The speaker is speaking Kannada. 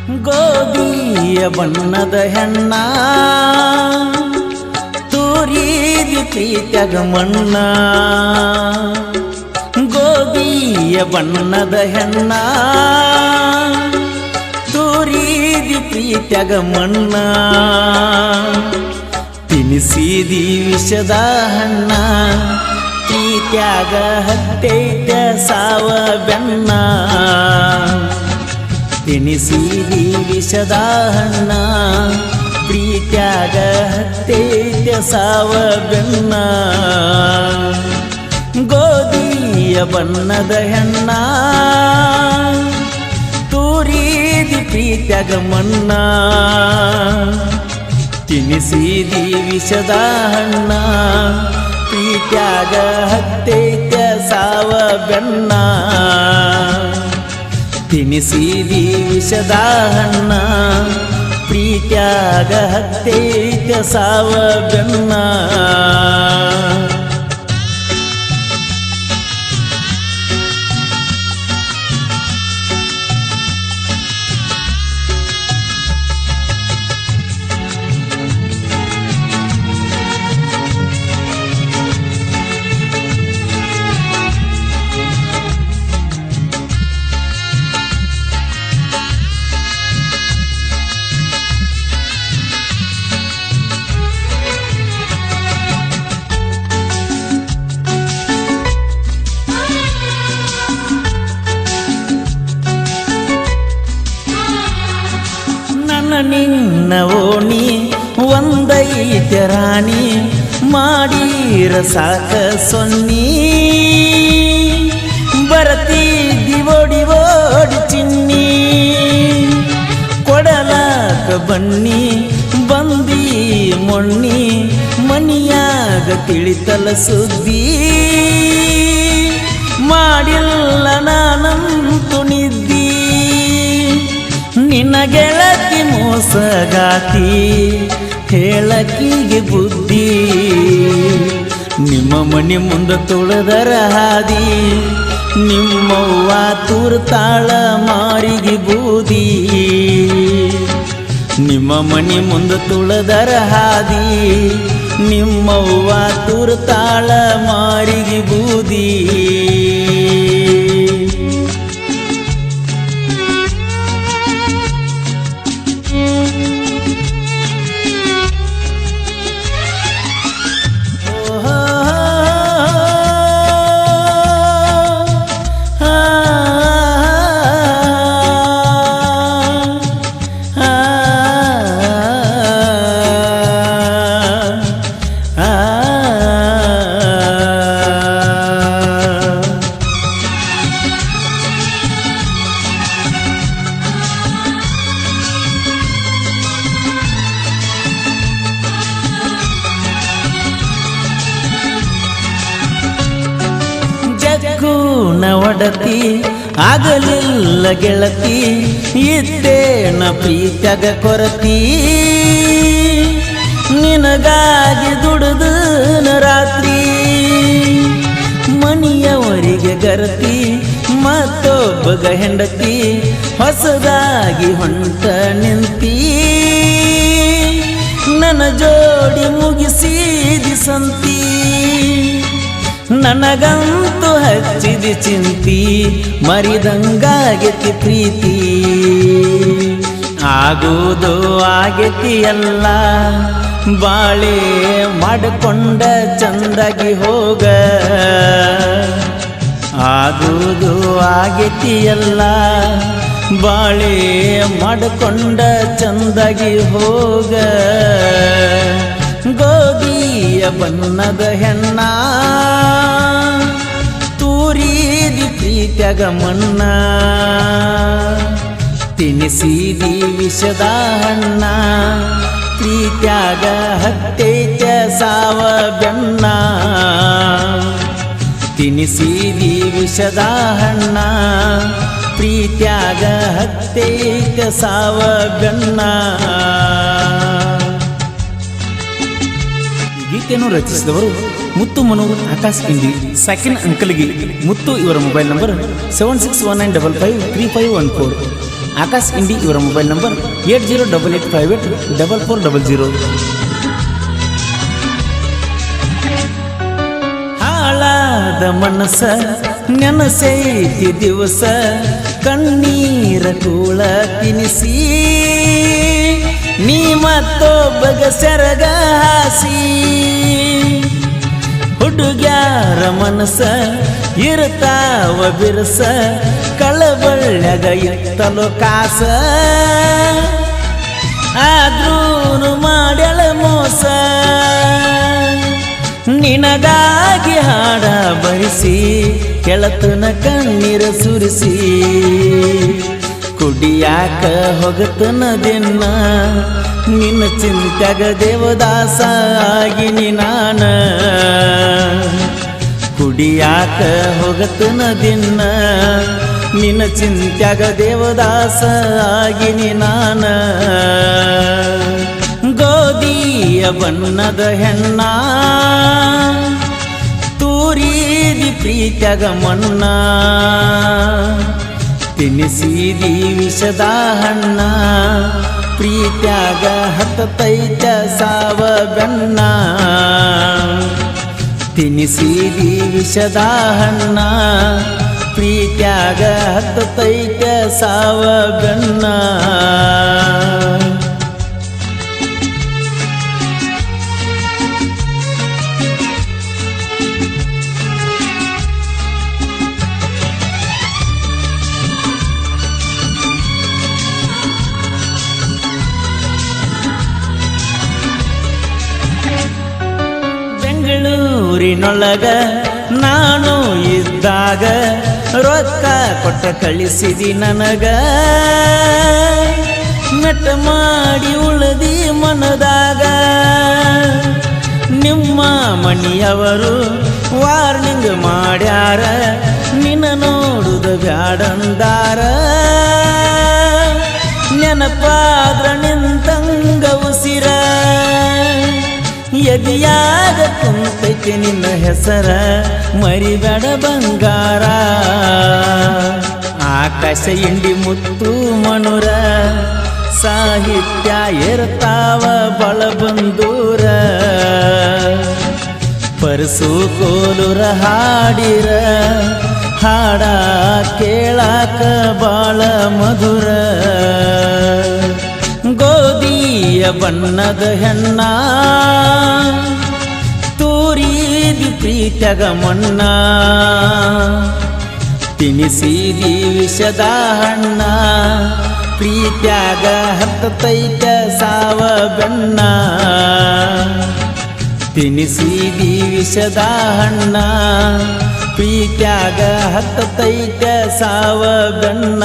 ಗೋಧಿಯ ಬಣ್ಣದ ಹೆಣ್ಣ ತೂರಿದಿ ಪ್ರೀತ್ಯಾಗ ಮಣ್ಣ. ಗೋಧಿಯ ಬಣ್ಣದ ಹೆಣ್ಣ ತೂರಿದಿ ಪ್ರೀತ್ಯಾಗ ಮಣ್ಣ. ತಿನಿಸಿದಿ ವಿಷದ ಹಣ್ಣ ಪ್ರೀತ್ಯಾಗ ಹತ್ತೈತ ಸಾವ ಬೆನ್ನ. ತಿನಿಸಿದಿ ವಿಷದ ಹಣ್ಣ ಪ್ರೀತ್ಯಾಗ ಹತ್ತೈತ ಸಾವ ಬೆನ್ನ. ಗೋಧಿಯ ಬಣ್ಣದ ಹೆಣ್ಣ ತೂರಿದಿ ಪ್ರೀತ್ಯಾಗ ಮಣ್ಣ. ತಿನಿಸಿದಿ ವಿಷದ ಹಣ್ಣ ಪ್ರೀತ್ಯಾಗ ಹತ್ತೈತ ಸಾವ ಬೆನ್ನ. ತಿನಿಸಿದಿ ವಿಷದ ಹಣ್ಣ ಪ್ರೀತ್ಯಾಗ ಹತ್ತೈತ ಸಾವ ಬೆನ್ನ. ನಿನ್ನ ಓಣಿ ಒಂದೈತೆ ರಾಣಿ ಮಾಡೀರ ಸಾಕ ಸೊನ್ನಿ. ಬರತಿದ್ದಿ ಓಡಿ ಓಡಿ ಚಿನ್ನಿ ಕೊಡಲಾಕ ಬನ್ನಿ ಬಂದಿ ಮೊಣ್ಣಿ. ಮನಿಯಾಗ ತಿಳಿತಲ ಸುದ್ದಿ ಮಾಡಿಲ್ಲ ನಾನಂತು ನಿದ್ದಿ. ನಿನ್ನ ಗೆಳತಿ ಮೋಸಗಾತಿ ಹೇಳಕಿಗೆ ಬುದ್ಧಿ. ನಿಮ್ಮ ಮನೆ ಮುಂದೆ ತುಳದರ ಹಾದಿ ನಿಮ್ಮವ್ವ ತೂರ್ತಾಳ ಮಾರಿಗೆ ಬೂದಿ. ನಿಮ್ಮ ಮನೆ ಮುಂದೆ ತುಳದರ ಹಾದಿ ನಿಮ್ಮವ್ವ ತೂರ್ತಾಳ ಮಾರಿಗೆ ಬೂದಿ. ಒಡತಿ ಆಗಲಿಲ್ಲ ಗೆಳತಿ ಇದ್ದೇನ ಪ್ರೀತ್ಯಾಗ ಕೊರತಿ. ನಿನಗಾಗಿ ದುಡಿದು ರಾತ್ರಿ ಮನಿಯವರಿಗೆ ಗರತಿ ಮತ್ತೊಬ್ಬಗ ಹೆಂಡತಿ ಹೊಸದಾಗಿ ಹೊಂಟ ನಿಂತಿ. ನನ್ನ ಜೋಡಿ ಮುಗಿಸಿದಿ ಸಂತಿ ನನಗಂತೂ ಹಚ್ಚಿದಿ ಚಿಂತಿ. ಮರಿದಂಗಾಗೆತಿ ಪ್ರೀತಿ ಆಗೋದು ಆಗೇತಿ ಎಲ್ಲ ಬಾಳೆ ಮಾಡಿಕೊಂಡ ಚಂದಾಗಿ ಹೋಗ. ಆಗೋದು ಆಗೇತಿ ಎಲ್ಲ ಬಾಳೆ ಮಾಡಿಕೊಂಡ ಚಂದಾಗಿ ಹೋಗ. ಗೋಧಿಯ ಬಣ್ಣದ ಹೆಣ್ಣ ತೂರಿದಿ ಪ್ರೀತ್ಯಾಗ ಮಣ್ಣ. ತಿನಿಸಿದಿ ವಿಷದ ಹಣ್ಣ ಪ್ರೀತ್ಯಾಗ ಹತ್ತೈತ ಸಾವ ಬೆನ್ನ. ತಿನಿಸಿದಿ ವಿಷದ ಹಣ್ಣ ಪ್ರೀತ್ಯಾಗ ಹತ್ತೈತ ಸಾವ ಬೆನ್ನ. ಗೀತೆಯನ್ನು ರಚಿಸಿದವರು ಮುತ್ತು ಮನೂರ್ ಆಕಾಶ್ ಕಿಂಡಿ. ಸೆಕೆಂಡ್ ಅಂಕಲ್ಗೆ ಮುತ್ತು ಇವರ ಮೊಬೈಲ್ ನಂಬರ್ 7619553514. ಆಕಾಶ್ ಇಂಡಿ ಇವರ ಮೊಬೈಲ್ ನಂಬರ್ 8088584400. ಹಾಳಾದ ಮನಸ್ಸ ನೆನಸೈತಿ ದಿವಸ ಕಣ್ಣೀರ ಕೂಳ ತಿನಿಸಿ ನೀ ಮತ್ತೊಬ್ಬಗ ಸೆರಗ ಹಾಸಿ ಹುಡುಗ್ಯಾರ ಮನಸ್ಸ ಇರ್ತಾವ ಬಿರಸ ಕಳಬಳ್ಳ್ಯಾಗ ಇತ್ತಲು ಕಾಸ ಆದ್ರೂ ಮಾಡ್ಯಾಳ ಮೋಸ ನಿನಗಾಗಿ ಹಾಡ ಬರಿಸಿ ಕೆಳತನ ಕಣ್ಣೀರ ಸುರಿಸಿ ಕುಡಿಯಾಕ ಹೊಗತನ ದಿನ ನಿನ್ನ ಚಿಂತ್ಯಾಗ ದೇವದಾಸ ಆಗಿನಿ ನಾನ ಕುಡಿಯಾಕ ಹೊಗತನ ದಿನ ನಿನ್ನ ಚಿಂತ್ಯಾಗ ದೇವದಾಸ ಆಗಿನಿ ನಾನ ಗೋಧಿಯ ಬಣ್ಣದ ಹೆಣ್ಣ ತೂರಿದಿ ಪ್ರೀತ್ಯಾಗ ಮಣ್ಣ ತಿನಿಸಿದಿ ವಿಷದ ಹಣ್ಣ ಪ್ರೀತ್ಯಾಗ ಹತ್ತೈತ ಸಾವ ಬೆನ್ನ ತಿನಿಸಿದಿ ವಿಷದ ಹಣ್ಣ ಪ್ರೀತ್ಯಾಗ ಹತ್ತೈತ ಸಾವ ಬೆನ್ನ ಬೆಂಗಳೂರಿನೊಳಗ ನಾನು ಇದ್ದಾಗ ರೊಕ್ಕ ಕೊಟ್ಟ ಕಳಿಸಿದಿ ನನಗ ನಟ ಮಾಡಿ ಉಳದಿ ಮನದಾಗ ನಿಮ್ಮ ಮಣಿಯವರು ವಾರ್ನಿಂಗ್ ಮಾಡ್ಯಾರ ನಿನ್ನ ನೋಡುದ ಬ್ಯಾಡಂದಾರ ನೆನಪಾದ್ರ ನಿಂತಂಗ ಉಸಿರ ಎದಿಯಾಗ ಕುಂತೈತೆ ನಿನ್ನ ಹೆಸರ ಮರಿಬೇಡ ಬಂಗಾರ ಆಕಾಶ ಇಂಡಿ ಮುತ್ತು ಮನುರ ಸಾಹಿತ್ಯ ಇರ್ತಾವ ಬಳಬಂದೂರ ಪರಸು ಕೋಲುರ ಹಾಡಿರ ಹಾಡ ಕೇಳಾಕ ಬಾಳ ಮಧುರ ಗೋಧಿಯ ಬಣ್ಣದ ಹೆಣ್ಣ ತೂರಿದಿ ಪ್ರೀತ್ಯಾಗ ಮಣ್ಣ ತಿನಿಸಿದಿ ವಿಷದ ಹಣ್ಣ ಪ್ರೀತ್ಯಾಗ ಹತ್ತೈತ ಸಾವ ಬೆನ್ನ ತಿನಿಸಿದಿ ವಿಷದ ಹಣ್ಣ ಪ್ರೀತ್ಯಾಗ ಹತ್ತೈತ ಸಾವ ಬೆನ್ನ